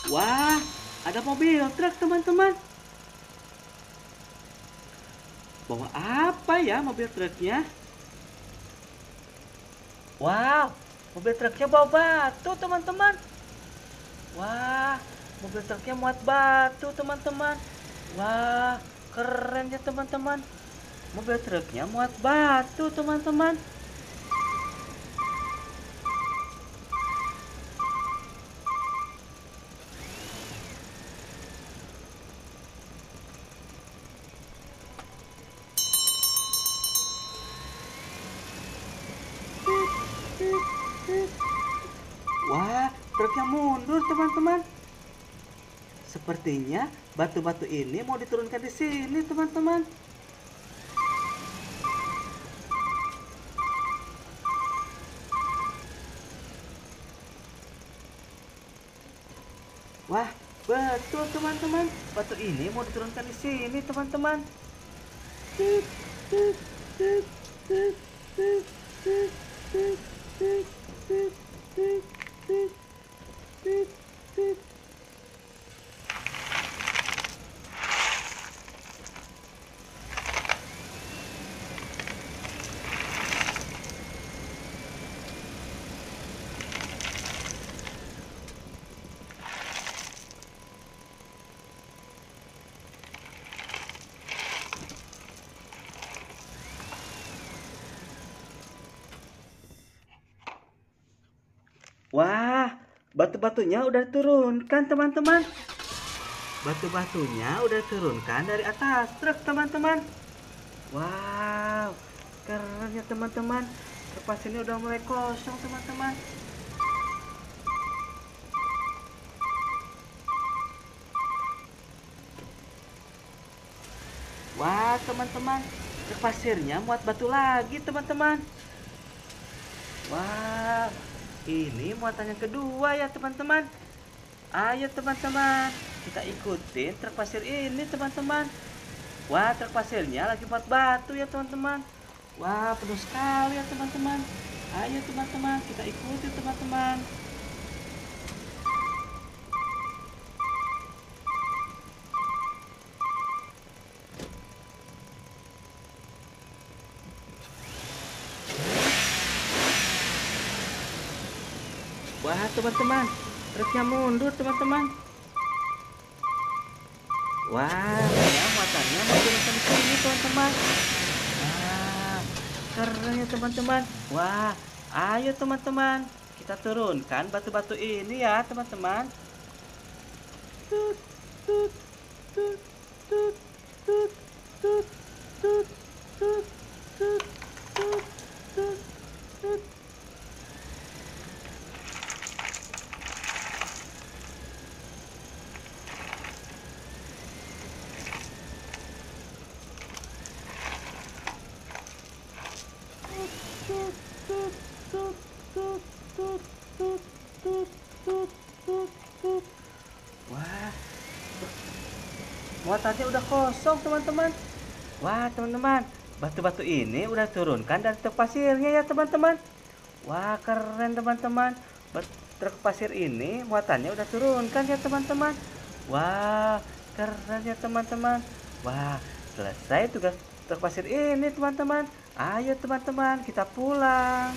Wah, ada mobil truk teman-teman. Bawa apa ya mobil truknya? Wow, mobil truknya bawa batu teman-teman. Wah, mobil truknya muat batu teman-teman. Wah, keren ya teman-teman. Mobil truknya muat batu teman-teman. Wah, truknya mundur teman-teman. Sepertinya batu-batu ini mau diturunkan di sini teman-teman. Wah, betul teman-teman. Batu ini mau diturunkan di sini teman-teman. Wah, batu-batunya udah turunkan teman-teman. Batu-batunya udah turunkan dari atas truk teman-teman. Wow, keren ya teman-teman. Truk pasir ini udah mulai kosong teman-teman. Wah teman-teman, truk pasirnya muat batu lagi teman-teman. Wah, ini muatan yang kedua ya teman-teman. Ayo teman-teman, kita ikutin truk pasir ini teman-teman. Wah, truk pasirnya lagi buat batu ya teman-teman. Wah, penuh sekali ya teman-teman. Ayo teman-teman, kita ikuti teman-teman. Wah teman-teman, truknya mundur teman-teman. Wah, ya muatannya mau turunkan ke sini teman-teman. Wah, keren ya teman-teman. Wah, ayo teman-teman, kita turunkan batu-batu ini ya teman-teman. Tut, tut, tut, tut, tut, tut, tut, tut, tut, tut, tut, tut. Wah, muatannya udah kosong teman-teman. Wah teman-teman, batu-batu ini udah turunkan dari truk pasirnya ya teman-teman. Wah keren teman-teman. Truk pasir ini muatannya udah turunkan ya teman-teman. Wah keren ya teman-teman. Wah, selesai tugas truk pasir ini teman-teman. Ayo teman-teman, kita pulang.